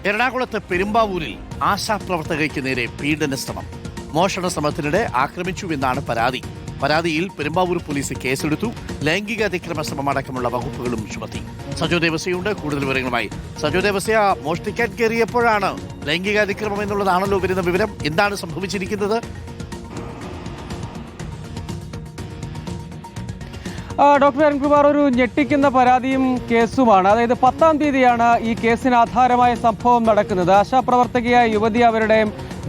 എറണാകുളത്ത് പെരുമ്പാവൂരിൽ ആശാപ്രവർത്തകയ്ക്ക് നേരെ പീഡന ശ്രമം. മോഷണ ശ്രമത്തിനിടെ ആക്രമിച്ചുവെന്നാണ് പരാതി. പരാതിയിൽ പെരുമ്പാവൂർ പോലീസ് കേസെടുത്തു. ലൈംഗിക അതിക്രമ ശ്രമം അടക്കമുള്ള വകുപ്പുകളും ചുമത്തി. സജോ ദേവസ്യയുണ്ട് കൂടുതൽ വിവരങ്ങളുമായി. സജോ ദേവസ്യ, മോഷ്ടിക്കാൻ കയറിയപ്പോഴാണ് ലൈംഗിക അതിക്രമം എന്നുള്ളതാണല്ലോ വരുന്ന വിവരം. എന്താണ് സംഭവിച്ചിരിക്കുന്നത്? ഡോക്ടർ അരുൺകുമാർ, ഒരു ഞെട്ടിക്കുന്ന പരാതിയും കേസുമാണ്. അതായത് 10-ാം തീയതിയാണ് ഈ കേസിന് ആധാരമായ സംഭവം നടക്കുന്നത്. ആശാപ്രവർത്തകയായ യുവതി അവരുടെ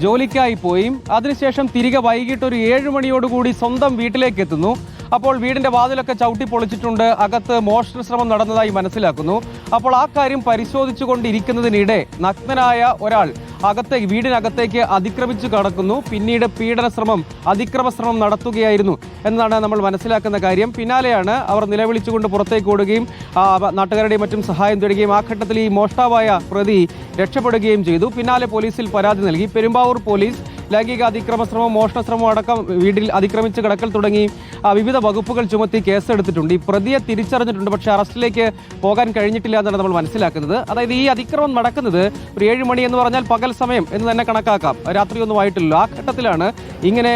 ജോലിക്കായി പോയി അതിനുശേഷം തിരികെ വൈകിട്ട് ഒരു 7 മണിയോടുകൂടി സ്വന്തം വീട്ടിലേക്ക് എത്തുന്നു. അപ്പോൾ വീടിന്റെ വാതിലൊക്കെ ചവിട്ടി പൊളിച്ചിട്ടുണ്ട്. അകത്ത് മോഷണ ശ്രമം നടന്നതായി മനസ്സിലാക്കുന്നു. അപ്പോൾ ആ കാര്യം പരിശോധിച്ചുകൊണ്ടിരിക്കുന്നതിനിടെ നഗ്നനായ ഒരാൾ വീടിനകത്തേക്ക് അതിക്രമിച്ചു കടക്കുന്നു. പിന്നീട് അതിക്രമ ശ്രമം നടത്തുകയായിരുന്നു എന്നാണ് നമ്മൾ മനസ്സിലാക്കുന്ന കാര്യം. പിന്നാലെയാണ് അവർ നിലവിളിച്ചുകൊണ്ട് പുറത്തേക്ക് ഓടുകയും നാട്ടുകാരുടെയും മറ്റും സഹായം തേടുകയും ആ ഘട്ടത്തിൽ ഈ മോഷ്ടാവായ പ്രതി രക്ഷപ്പെടുകയും ചെയ്തു. പിന്നാലെ പോലീസിൽ പരാതി നൽകി. പെരുമ്പാവൂർ പോലീസ് ലൈംഗിക അതിക്രമ ശ്രമം, മോഷണ ശ്രമം അടക്കം വീട്ടിൽ അതിക്രമിച്ച് കിടക്കൽ തുടങ്ങി വിവിധ വകുപ്പുകൾ ചുമത്തി കേസെടുത്തിട്ടുണ്ട്. ഈ പ്രതിയെ തിരിച്ചറിഞ്ഞിട്ടുണ്ട്. പക്ഷേ അറസ്റ്റിലേക്ക് പോകാൻ കഴിഞ്ഞിട്ടില്ല എന്നാണ് നമ്മൾ മനസ്സിലാക്കുന്നത്. അതായത് ഈ അതിക്രമം നടക്കുന്നത് ഒരു 7 മണി എന്ന് പറഞ്ഞാൽ പകൽ സമയം എന്ന് തന്നെ കണക്കാക്കാം. രാത്രിയൊന്നും ആയിട്ടില്ല. ആ ഘട്ടത്തിലാണ് ഇങ്ങനെ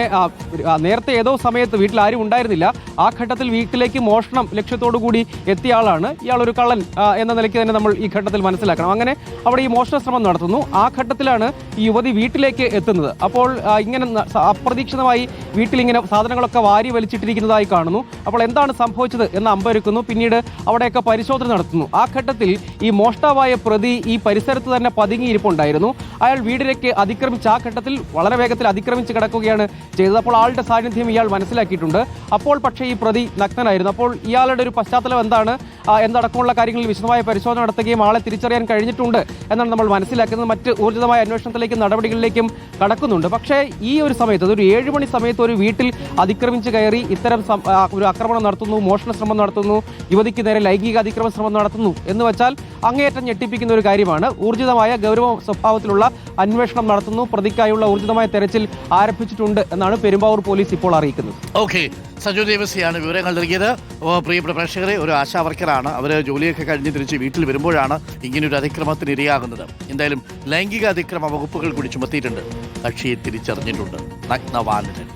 നേരത്തെ ഏതോ സമയത്ത് വീട്ടിൽ ആരും ഉണ്ടായിരുന്നില്ല. ആ ഘട്ടത്തിൽ വീട്ടിലേക്ക് മോഷണം ലക്ഷ്യത്തോടു കൂടി എത്തിയ ആളാണ്. ഇയാൾ ഒരു കള്ളൻ എന്ന നിലയ്ക്ക് തന്നെ നമ്മൾ ഈ ഘട്ടത്തിൽ മനസ്സിലാക്കണം. അങ്ങനെ അവിടെ ഈ മോഷണ ശ്രമം നടത്തുന്നു. ആ ഘട്ടത്തിലാണ് ഈ യുവതി വീട്ടിലേക്ക് എത്തുന്നത്. അപ്പോൾ ഇങ്ങനെ അപ്രതീക്ഷിതമായി വീട്ടിലിങ്ങനെ സാധനങ്ങളൊക്കെ വാരി വലിച്ചിട്ടിരിക്കുന്നതായി കാണുന്നു. അപ്പോൾ എന്താണ് സംഭവിച്ചത് എന്ന് അമ്പരക്കുന്നു. പിന്നീട് അവിടെയൊക്കെ പരിശോധന നടത്തുന്നു. ആ ഘട്ടത്തിൽ ഈ മോഷ്ടാവായ പ്രതി ഈ പരിസരത്ത് തന്നെ പതുങ്ങിയിരിപ്പുണ്ടായിരുന്നു. അയാൾ വീടിലേക്ക് അതിക്രമിച്ച് ആ ഘട്ടത്തിൽ വളരെ വേഗത്തിൽ അതിക്രമിച്ച് കിടക്കുകയാണ് ചെയ്തത്. അപ്പോൾ ആളുടെ സാന്നിധ്യം ഇയാൾ മനസ്സിലാക്കിയിട്ടുണ്ട്. അപ്പോൾ പക്ഷേ ഈ പ്രതി നഗ്നനായിരുന്നു. അപ്പോൾ ഇയാളുടെ ഒരു പശ്ചാത്തലം എന്താണ് എന്നടക്കമുള്ള കാര്യങ്ങളിൽ വിശദമായ പരിശോധന നടത്തുകയും ആളെ തിരിച്ചറിയാൻ കഴിഞ്ഞിട്ടുണ്ട് എന്നാണ് നമ്മൾ മനസ്സിലാക്കുന്നത്. മറ്റ് ഊർജിതമായ അന്വേഷണത്തിലേക്കും നടപടികളിലേക്കും കടക്കുന്നുണ്ട്. പക്ഷേ ഈ ഒരു സമയത്ത് ഒരു 7 മണി സമയത്ത് ഒരു വീട്ടിൽ അതിക്രമിച്ച് കയറി ഇത്തരം ഒരു ആക്രമണം നടത്തുന്നു, മോഷണ ശ്രമം നടത്തുന്നു, യുവതിക്ക് നേരെ ലൈംഗിക അതിക്രമ ശ്രമം നടത്തുന്നു എന്ന് വെച്ചാൽ അങ്ങേയറ്റം ഞെട്ടിപ്പിക്കുന്ന ഒരു കാര്യമാണ്. ഊർജിതമായ ഗൗരവ സ്വഭാവത്തിലുള്ള അന്വേഷണം നടത്തുന്നു. പ്രതിക്കായുള്ള ഊർജിതമായ തെരച്ചിൽ ആരംഭിച്ചിട്ടുണ്ട് എന്നാണ് പെരുമ്പാവൂർ പോലീസ് ഇപ്പോൾ അറിയിക്കുന്നത്. ഓക്കെ, സജു ദേവസിയാണ് വിവരങ്ങൾ നൽകിയത്. പ്രിയപ്പെട്ട പ്രേക്ഷകരെ, ഒരു ആശാവർക്കറാണ്. അവർ ജോലിയൊക്കെ കഴിഞ്ഞ് തിരിച്ച് വീട്ടിൽ വരുമ്പോഴാണ് ഇങ്ങനൊരു അതിക്രമത്തിന് ഇരയാകുന്നത്. എന്തായാലും ലൈംഗിക അതിക്രമ വകുപ്പുകൾ കൂടി ചുമത്തിയിട്ടുണ്ട്. കക്ഷിയെ തിരിച്ചറിഞ്ഞിട്ടുണ്ട്. നഗ്നവാലൻ.